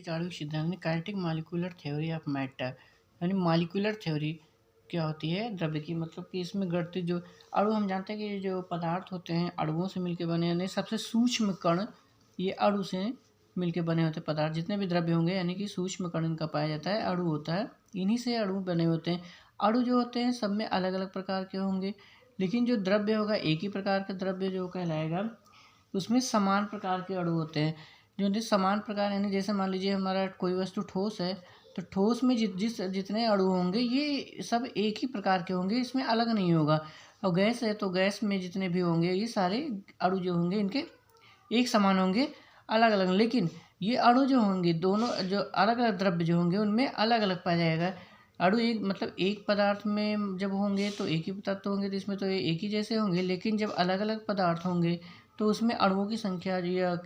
आणविक सिद्धांत यानी kinetic molecular theory of matter यानी मॉलिक्यूलर थ्योरी क्या होती है द्रव्य की। मतलब कि इसमें गणित जो अणु हम जानते हैं कि जो पदार्थ होते हैं अणुओं से मिलकर बने यानी सबसे सूक्ष्म कण ये अणु से मिलकर बने होते हैं पदार्थ। जितने भी द्रव्य होंगे यानी कि सूक्ष्म कण इनका पाया जाता है अणु होता है, इन्हीं से अणु बने होते हैं। अणु जो होते हैं सब में अलग अलग प्रकार के होंगे, लेकिन जो द्रव्य होगा एक ही प्रकार का द्रव्य जो कहलाएगा, उसमें समान प्रकार के अणु होते हैं। जो समान प्रकार यानी जैसे मान लीजिए हमारा कोई वस्तु ठोस है, तो ठोस में जितने अणु होंगे ये सब एक ही प्रकार के होंगे, इसमें अलग नहीं होगा। और गैस है तो गैस में जितने भी होंगे ये सारे अणु जो होंगे इनके एक समान होंगे, अलग अलग। लेकिन ये अणु जो होंगे दोनों जो अलग अलग द्रव्य जो होंगे उनमें अलग अलग पाया जाएगा। अणु एक मतलब एक पदार्थ में जब होंगे तो एक ही तत्व होंगे, तो इसमें तो एक ही जैसे होंगे। लेकिन जब अलग अलग पदार्थ होंगे तो उसमें अणुओं की संख्या या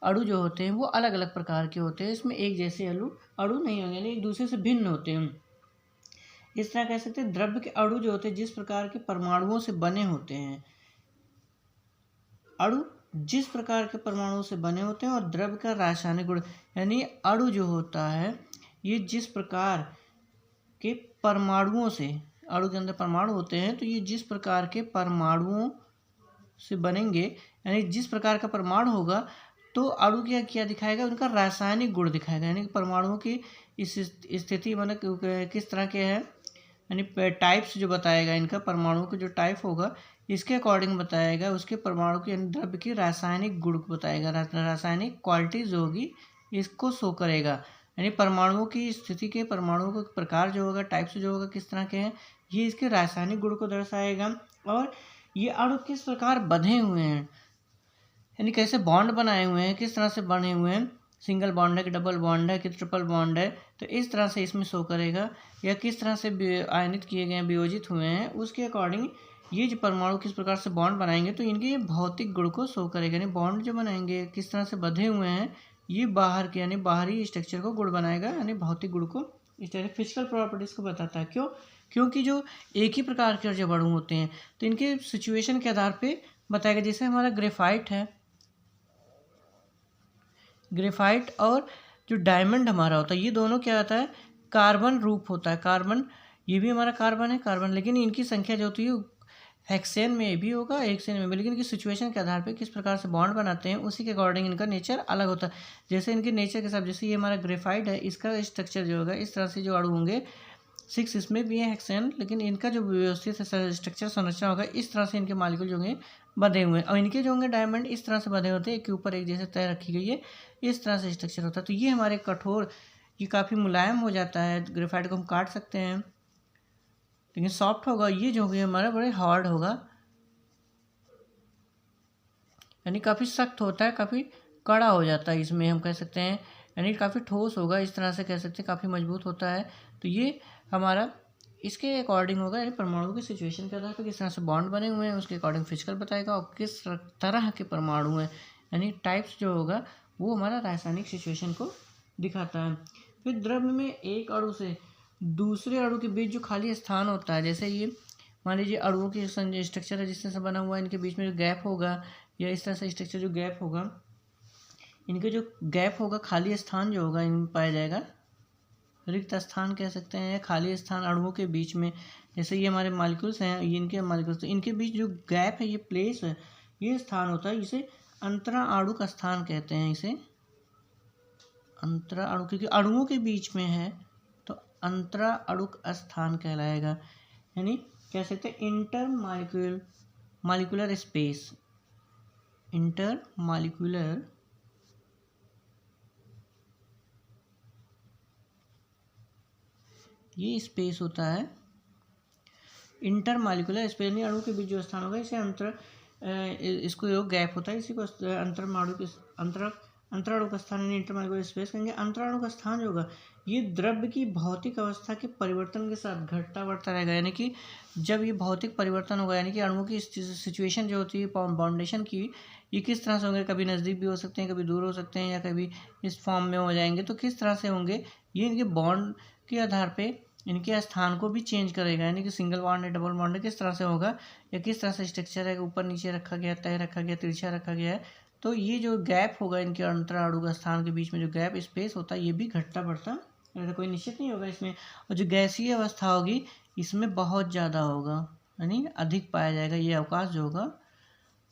अणु जो होते हैं वो अलग अलग प्रकार के होते हैं। इसमें एक जैसे अणु नहीं होंगे यानी एक दूसरे से भिन्न होते हैं। इस तरह कह सकते हैं द्रव्य के अणु जो होते हैं जिस प्रकार के परमाणुओं से बने होते हैं, अणु जिस प्रकार के परमाणुओं से बने होते हैं, और द्रव्य का रासायनिक गुण यानी अणु जो होता है ये जिस प्रकार के परमाणुओं से, अणु के अंदर परमाणु होते हैं तो ये जिस प्रकार के परमाणुओं से बनेंगे यानी जिस प्रकार का परमाणु होगा तो अणु क्या दिखाएगा, उनका रासायनिक गुण दिखाएगा। यानी परमाणुओं की इस स्थिति मतलब किस तरह के है यानी टाइप्स जो बताएगा, इनका परमाणुओं का जो टाइप होगा इसके अकॉर्डिंग बताएगा उसके परमाणु के द्रव्य की रासायनिक गुण को बताएगा। रासायनिक क्वालिटी जो होगी इसको शो करेगा। यानी परमाणुओं की स्थिति के परमाणुओं का प्रकार जो होगा, टाइप्स जो होगा किस तरह के हैं, ये इसके रासायनिक गुण को दर्शाएगा। और ये अणु किस प्रकार बंधे हुए हैं यानी कैसे बॉन्ड बनाए हुए हैं, किस तरह से बने हुए हैं, सिंगल बॉन्ड है कि डबल बॉन्ड है कि ट्रिपल बॉन्ड है, तो इस तरह से इसमें शो करेगा। या किस तरह से आयनित किए गए हैं, वियोजित हुए हैं, उसके अकॉर्डिंग ये जो परमाणु किस प्रकार से बॉन्ड बनाएंगे तो इनके भौतिक गुण को शो करेगा। यानी बॉन्ड जो बनाएंगे किस तरह से बंधे हुए हैं, ये बाहर के यानी बाहरी स्ट्रक्चर को गुण बनाएगा, यानी भौतिक गुण को इस तरह फिजिकल प्रॉपर्टीज को बताता है। क्योंकि जो एक ही प्रकार के जब अणु होते हैं तो इनके सिचुएशन के आधार पे बताएगा। जैसे हमारा ग्रेफाइट है, ग्रेफाइट और जो डायमंड हमारा होता है ये दोनों क्या होता है, कार्बन रूप होता है। कार्बन ये भी हमारा कार्बन है, कार्बन, लेकिन इनकी संख्या जो होती है हेक्सेन में भी होगा, हेक्सेन में भी, लेकिन इनकी सिचुएशन के आधार पे किस प्रकार से बॉन्ड बनाते हैं उसी के अकॉर्डिंग इनका नेचर अलग होता है। जैसे इनके नेचर के साथ, जैसे ये हमारा ग्रेफाइट है, इसका स्ट्रक्चर जो होगा इस तरह से जो अणु होंगे 6 इसमें भी है हेक्सेन, लेकिन इनका जो व्यवस्थित स्ट्रक्चर संरचना होगा इस तरह से इनके मॉलिक्यूल जो होंगे बंधे हुए हैं। और इनके जो होंगे डायमंड इस तरह से बंधे होते हैं, एक के ऊपर एक जैसे तय रखी गई है, इस तरह से स्ट्रक्चर होता है। तो ये हमारे कठोर, ये काफ़ी मुलायम हो जाता है, ग्रेफाइट को हम काट सकते हैं लेकिन सॉफ्ट होगा। ये जो होगा हमारा बड़े हार्ड होगा, यानी काफ़ी सख्त होता है, काफ़ी कड़ा हो जाता है, इसमें हम कह सकते हैं। यानी काफ़ी ठोस होगा, इस तरह से कह सकते हैं, काफ़ी मजबूत होता है। तो ये हमारा इसके अकॉर्डिंग होगा, यानी परमाणु की सिचुएशन के आधार पर किस तरह से बॉन्ड बने हुए हैं उसके अकॉर्डिंग फिजिकल बताएगा, और किस तरह के परमाणु हैं यानी टाइप्स जो होगा वो हमारा रासायनिक सिचुएशन को दिखाता है। फिर द्रव्य में एक अणु से दूसरे अणु के बीच जो खाली स्थान होता है, जैसे ये मान लीजिए अणुओं की स्ट्रक्चर है जिस तरह से बना हुआ है, इनके बीच में जो गैप होगा या इस तरह से स्ट्रक्चर जो गैप होगा, इनके जो गैप होगा, खाली स्थान जो होगा इनमें पाया जाएगा, रिक्त स्थान कह सकते हैं, खाली स्थान अणुओं के बीच में। जैसे ये हमारे मॉलिक्यूल्स हैं, ये इनके मॉलिक्यूल्स, तो इनके बीच जो गैप है, ये प्लेस है, ये स्थान होता है, इसे अंतरा अणुक स्थान कहते हैं। इसे अंतरा अणु, क्योंकि अणुओं के बीच में है तो अंतरा अणुक स्थान कहलाएगा। यानी कह सकते हैं inter molecular space, inter molecular ये स्पेस होता है, इंटर मॉलिक्यूलर स्पेस यानी अणु के बीच जो स्थान होगा इसे इसको जो गैप होता है इसी को अंतराणु का स्थान यानी इंटर मॉलिक्यूलर स्पेस कहेंगे। अंतराणु का स्थान जो होगा ये द्रव्य की भौतिक अवस्था के परिवर्तन के साथ घटता बढ़ता रहेगा। यानी कि जब ये भौतिक परिवर्तन होगा, यानी कि अणुओं की सिचुएशन जो होती है बाउंडेशन की, ये किस तरह से होंगे, कभी नज़दीक भी हो सकते हैं, कभी दूर हो सकते हैं, या कभी इस फॉर्म में हो जाएंगे, तो किस तरह से होंगे ये इनके बॉन्ड के आधार पे इनके स्थान को भी चेंज करेगा। यानी कि सिंगल बॉन्ड है, डबल बॉन्ड है, किस तरह से होगा या किस तरह से स्ट्रक्चर है, ऊपर नीचे रखा गया, तय रखा गया, तिरछा रखा गया है, तो ये जो गैप होगा इनके अंतराणु का स्थान के बीच में जो गैप स्पेस होता है ये भी घटता बढ़ता रहता, कोई निश्चित नहीं होगा इसमें। और जो गैसीय अवस्था होगी इसमें बहुत ज़्यादा होगा, यानी अधिक पाया जाएगा, ये अवकाश जो होगा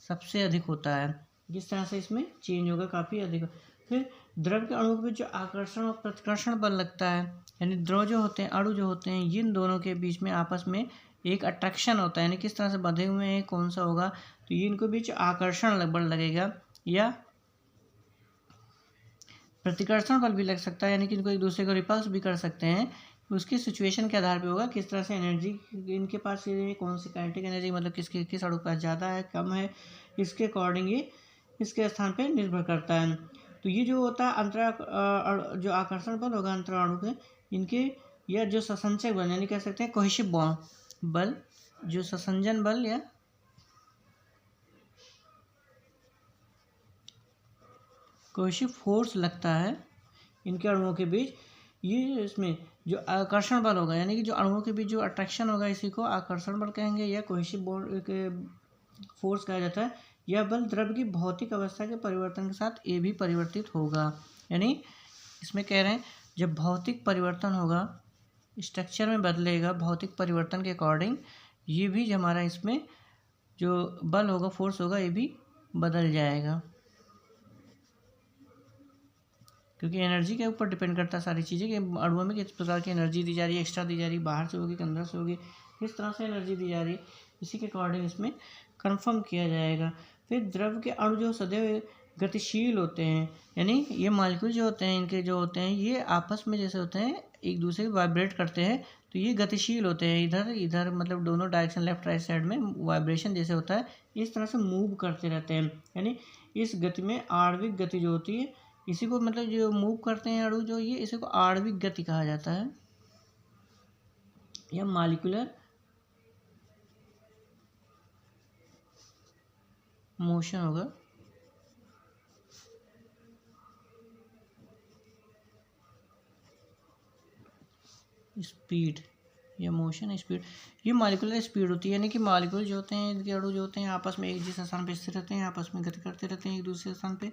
सबसे अधिक होता है। जिस तरह से इसमें चेंज होगा काफ़ी अधिक। फिर द्रव के अणुओं के बीच जो आकर्षण और प्रतिकर्षण बल लगता है, यानी द्रव जो होते हैं, अणु जो होते हैं, इन दोनों के बीच में आपस में एक अट्रैक्शन होता है, यानी किस तरह से बंधे हुए हैं, कौन सा होगा, तो ये इनको बीच आकर्षण बल लगेगा या प्रतिकर्षण बल भी लग सकता है, यानी कि इनको एक दूसरे को रिपल्स भी कर सकते हैं। उसकी सिचुएशन के आधार पे होगा किस तरह से एनर्जी इनके पास, ये कौन सी काइनेटिक एनर्जी मतलब किस अणु के पास ज़्यादा है कम है, इसके अकॉर्डिंग ये इसके स्थान पे निर्भर करता है। तो ये जो होता है जो आकर्षण बल होगा अंतराणु के, इनके या जो ससंचय बल यानी कह सकते हैं कोहेसिव बॉन्ड बल, जो ससंजन बल या कोहेसिव फोर्स लगता है इनके अणुओं के बीच, ये इसमें जो आकर्षण बल होगा, यानी कि जो अणुओं के बीच जो अट्रैक्शन होगा इसी को आकर्षण बल कहेंगे या कोहेसिव बॉन्ड के फोर्स कहा जाता है। यह बल द्रव की भौतिक अवस्था के परिवर्तन के साथ ये भी परिवर्तित होगा, यानी इसमें कह रहे हैं जब भौतिक परिवर्तन होगा, स्ट्रक्चर में बदलेगा भौतिक परिवर्तन के अकॉर्डिंग, ये भी हमारा इसमें जो बल होगा, फोर्स होगा, ये भी बदल जाएगा, क्योंकि एनर्जी के ऊपर डिपेंड करता है सारी चीज़ें कि अणुओं में किस प्रकार की एनर्जी दी जा रही है, एक्स्ट्रा दी जा रही है, बाहर से होगी कि अंदर से होगी, किस तरह से एनर्जी दी जा रही है, इसी के अकॉर्डिंग इसमें कंफर्म किया जाएगा। फिर द्रव के अणु जो सदैव गतिशील होते हैं, यानी ये मॉलिक्यूल जो होते हैं, इनके जो होते हैं ये आपस में जैसे होते हैं एक दूसरे को वाइब्रेट करते हैं, तो ये गतिशील होते हैं, इधर इधर मतलब दोनों डायरेक्शन लेफ्ट राइट साइड में वाइब्रेशन जैसे होता है, इस तरह से मूव करते रहते हैं। यानी इस गति में आणविक गति जो होती है, इसी को मतलब जो मूव करते हैं अणु जो, ये इसी को आणविक गति कहा जाता है या मॉलिक्यूलर मोशन होगा। स्पीड या मोशन स्पीड, ये मॉलिक्यूलर स्पीड होती है, यानी कि मॉलिक्यूल जो होते हैं, इनके अणु जो होते हैं आपस में एक जिस स्थान पे स्थिर रहते हैं, आपस में गति करते रहते हैं एक दूसरे स्थान पे,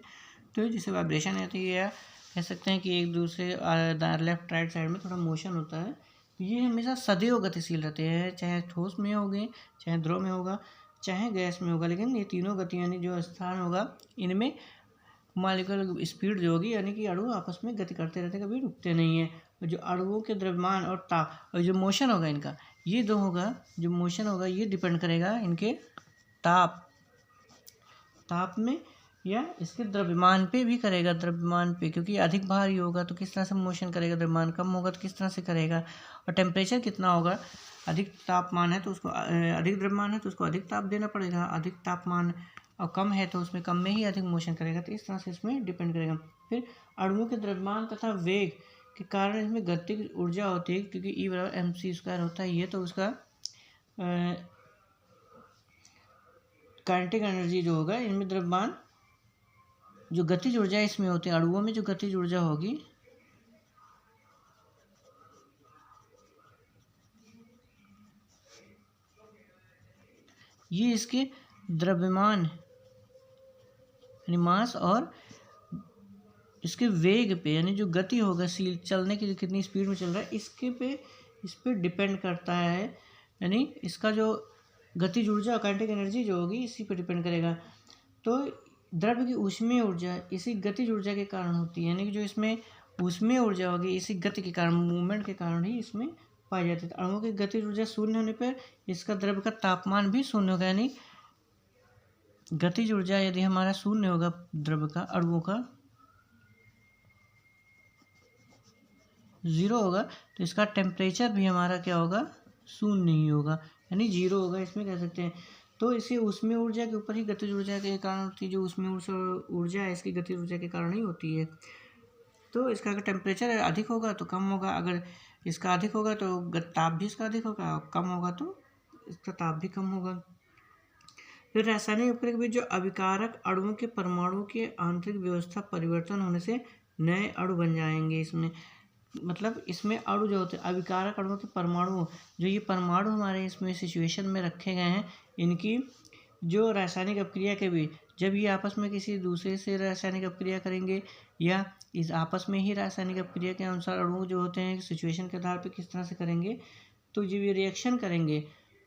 तो जिसे वाइब्रेशन आती है, या कह सकते हैं कि एक दूसरे लेफ्ट राइट साइड में थोड़ा मोशन होता है। तो ये हमेशा सदैव गतिशील रहते हैं, चाहे ठोस में होंगे, चाहे द्रव में होगा, चाहे गैस में होगा, लेकिन ये तीनों गति यानी जो स्थान होगा इनमें मॉलिक्यूलर स्पीड जो होगी, यानी कि अणु आपस में गति करते रहते, कभी रुकते नहीं है। और जो अणुओं के द्रव्यमान और ताप और जो मोशन होगा इनका, ये दो होगा, जो मोशन होगा ये डिपेंड करेगा इनके ताप में या इसके द्रव्यमान पे भी करेगा, द्रव्यमान पे, क्योंकि अधिक भारी होगा तो किस तरह से मोशन करेगा, द्रव्यमान कम होगा तो किस तरह से करेगा, और टेम्परेचर कितना होगा, अधिक तापमान है तो उसको अधिक द्रव्यमान है तो उसको अधिक ताप देना पड़ेगा, अधिक तापमान और कम है तो उसमें कम में ही अधिक मोशन करेगा, तो इस तरह से इसमें डिपेंड करेगा। फिर अणुओं के द्रव्यमान तथा वेग के कारण इसमें गतिज ऊर्जा होती है, क्योंकि E=mc² होता है ये, तो उसका काइनेटिक एनर्जी जो होगा इनमें द्रव्यमान, जो गतिज ऊर्जा इसमें होती है अणुओं में, जो गतिज ऊर्जा होगी ये इसके द्रव्यमान यानी मास और इसके वेग पे, यानी जो गति होगा सील चलने की, जो कितनी स्पीड में चल रहा है इस पे डिपेंड करता है, यानी इसका जो गतिज ऊर्जा काइनेटिक एनर्जी जो होगी इसी पे डिपेंड करेगा। तो द्रव्य की ऊष्मीय ऊर्जा इसी गतिज ऊर्जा के कारण होती है, यानी कि जो इसमें ऊष्मीय ऊर्जा होगी इसी गति के कारण, मूवमेंट के कारण ही इसमें पाई जाती है। अणुओं की गतिज ऊर्जा शून्य होने पर इसका द्रव्य का तापमान भी शून्य होगा, यानी गतिज ऊर्जा यदि हमारा शून्य होगा द्रव्य का, अणुओं का 0 होगा, तो इसका टेम्परेचर भी हमारा क्या होगा, शून्य ही होगा, यानी 0 होगा इसमें कह सकते हैं। तो इसे ऊष्मीय ऊर्जा के ऊपर ही गतिज ऊर्जा के कारण होती है, जो ऊष्मीय ऊर्जा है इसकी गतिज ऊर्जा के कारण ही होती है। तो इसका अगर टेम्परेचर अधिक होगा तो कम होगा, अगर इसका अधिक होगा तो ताप भी इसका अधिक होगा, और कम होगा तो इसका ताप भी कम होगा। फिर रासायनिक उपक्रिया के बीच जो अभिकारक अणुओं के परमाणु के आंतरिक व्यवस्था परिवर्तन होने से नए अणु बन जाएंगे। इसमें मतलब इसमें अणु जो होते हैं अभिकारक अणुओं के परमाणु, जो ये परमाणु हमारे इसमें सिचुएशन में रखे गए हैं, इनकी जो रासायनिक अपक्रिया के बीच जब ये आपस में किसी दूसरे से रासायनिक अपक्रिया करेंगे या इस आपस में ही रासायनिक अपक्रिया के अनुसार अणु जो होते हैं सिचुएशन के आधार पर किस तरह से करेंगे, तो जब ये रिएक्शन करेंगे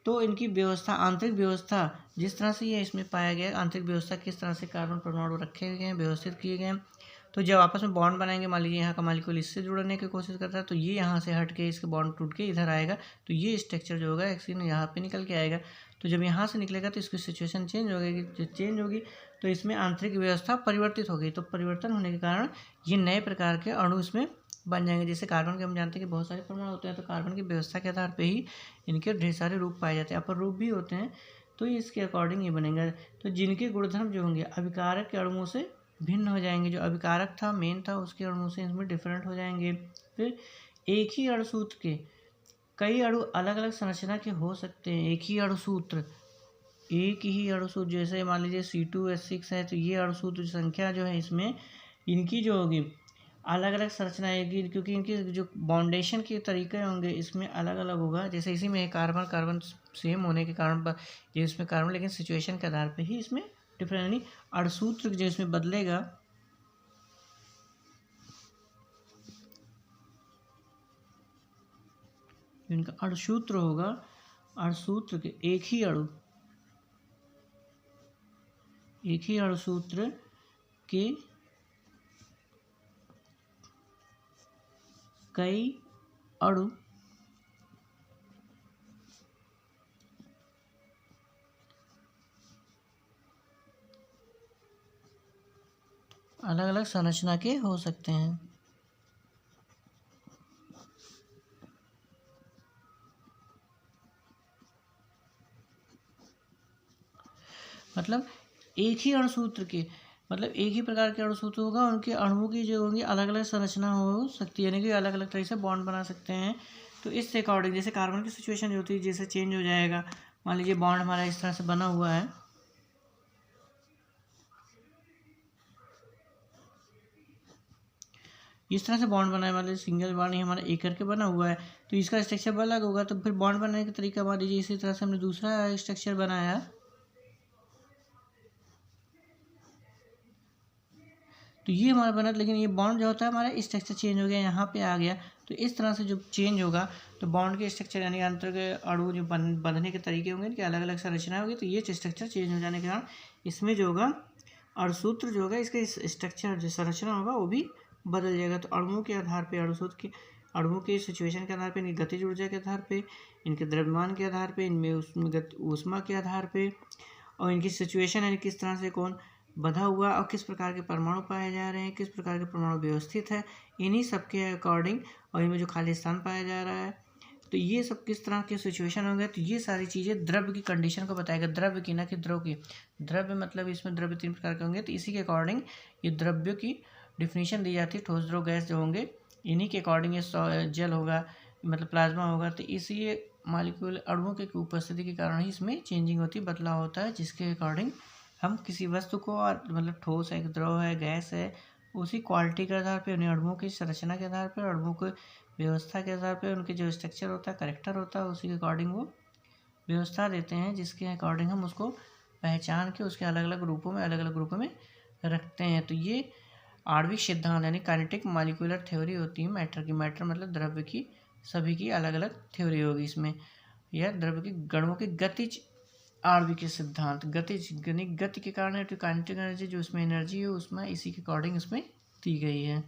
तो इनकी व्यवस्था, आंतरिक व्यवस्था जिस तरह से ये इसमें पाया गया, आंतरिक व्यवस्था किस तरह से कार्बन परमाणु रखे गए हैं, व्यवस्थित किए गए हैं। तो जब आपस में बॉन्ड बनाएंगे, मान लीजिए यहाँ का मॉलिक्यूल इससे जुड़ने की कोशिश करता है तो ये यहाँ से हट के इसके बॉन्ड टूट के इधर आएगा, तो ये स्ट्रक्चर जो होगा एक्सिन यहाँ पे निकल के आएगा। तो जब यहाँ से निकलेगा तो इसकी सिचुएशन चेंज होगी, जो चेंज होगी तो इसमें आंतरिक व्यवस्था परिवर्तित होगी। तो परिवर्तन होने के कारण ये नए प्रकार के अणु इसमें बन जाएंगे। जैसे कार्बन के हम जानते हैं कि बहुत सारे परमाणु होते हैं, तो कार्बन की व्यवस्था के आधार पर ही इनके ढेर सारे रूप पाए जाते हैं, अपर रूप भी होते हैं, तो इसके अकॉर्डिंग ये बनेगा। तो जिनके गुणधर्म जो होंगे अभिकारक के अणुओं से भिन्न हो जाएंगे, जो अभिकारक था मेन था उसके अणुओं से इसमें डिफरेंट हो जाएंगे। फिर एक ही अणुसूत्र के कई अणु अलग अलग संरचना के हो सकते हैं। एक ही अणुसूत्र, एक ही अणुसूत्र, जैसे मान लीजिए C2H6 है, तो ये अणुसूत्र संख्या जो है इसमें इनकी जो होगी अलग अलग संरचना आएगी, क्योंकि इनके जो बाउंडेशन के तरीके होंगे इसमें अलग अलग होगा। जैसे इसी में कार्बन कार्बन सेम होने के कारण ये इसमें कार्बन, लेकिन सिचुएशन के आधार पर ही इसमें डिफरेंट, यानी अणुसूत्र जो इसमें बदलेगा इनका अणुसूत्र होगा, अणुसूत्र के एक ही अणुसूत्र के कई अणु अलग अलग संरचना के हो सकते हैं। मतलब एक ही अणुसूत्र के, मतलब एक ही प्रकार के अणुसूत्र होगा, उनके अणुओं की जो होंगी अलग अलग संरचना हो सकती है, यानी कि अलग अलग तरह से बॉन्ड बना सकते हैं। तो इससे अकॉर्डिंग जैसे कार्बन की सिचुएशन जो होती है जैसे चेंज हो जाएगा, मान लीजिए बॉन्ड हमारा इस तरह से बना हुआ है, इस तरह से बॉन्ड बना है, मान लीजिए सिंगल बॉन्ड ही हमारा एक करके बना हुआ है, तो इसका स्ट्रक्चर अलग होगा। तो फिर बॉन्ड बनाने का तरीका मान लीजिए इसी तरह से हमने दूसरा स्ट्रक्चर बनाया, तो ये हमारा बना, लेकिन ये बॉन्ड जो होता है हमारा स्ट्रक्चर चेंज हो गया, यहाँ पे आ गया। तो इस तरह से जो चेंज होगा तो बॉन्ड के स्ट्रक्चर यानी अंतर के अणु जो बंधने के तरीके होंगे, इनकी अलग अलग संरचना होगी, तो ये स्ट्रक्चर चेंज हो जाने के कारण इसमें जो होगा अणुसूत्र जो होगा इसका स्ट्रक्चर जो संरचना होगा वो भी बदल जाएगा। तो अणुओं के आधार पर, अणुसूत्र के अणुओं के सिचुएशन के आधार पर, इनकी गतिज ऊर्जा के आधार पर, इनके द्रव्यमान के आधार पर, इनमें ऊष्मा के आधार पर, और इनकी सिचुएशन यानी किस तरह से कौन बधा हुआ और किस प्रकार के परमाणु पाए जा रहे हैं, किस प्रकार के परमाणु व्यवस्थित है, इन्हीं सब के अकॉर्डिंग, और इनमें जो खाली स्थान पाया जा रहा है, तो ये सब किस तरह के सिचुएशन होंगे। तो ये सारी चीज़ें द्रव्य की कंडीशन को बताएगा, द्रव्य की ना कि द्रव की। द्रव्य मतलब इसमें द्रव्य 3 प्रकार के होंगे, तो इसी के अकॉर्डिंग ये द्रव्यों की डिफिनीशन दी जाती है। ठोस, द्रव, गैस जो होंगे इन्हीं के अकॉर्डिंग ये जल होगा, मतलब प्लाज्मा होगा। तो इसी मॉलिक्यूल अणुओं के उपस्थिति के कारण ही इसमें चेंजिंग होती है, बदलाव होता है, जिसके अकॉर्डिंग हम किसी वस्तु को, और मतलब ठोस है, द्रव है, गैस है, उसी क्वालिटी के आधार पे, उन्हें अणुओं की संरचना के आधार पर, अणुओं की व्यवस्था के आधार पे, उनके जो स्ट्रक्चर होता है, करैक्टर होता है, उसी के अकॉर्डिंग वो व्यवस्था देते हैं, जिसके अकॉर्डिंग हम उसको पहचान के उसके अलग अलग रूपों में रखते हैं। तो ये आणविक सिद्धांत यानी काइनेटिक मॉलिक्यूलर थ्योरी होती है मैटर की। मैटर मतलब द्रव्य की, सभी की अलग अलग थ्योरी होगी इसमें। यह द्रव्य के गणों के गतिज आणविक सिद्धांत, गतिज गति के कारण काइनेटिक एनर्जी जो उसमें एनर्जी है उसमें इसी के अकॉर्डिंग इसमें दी गई है।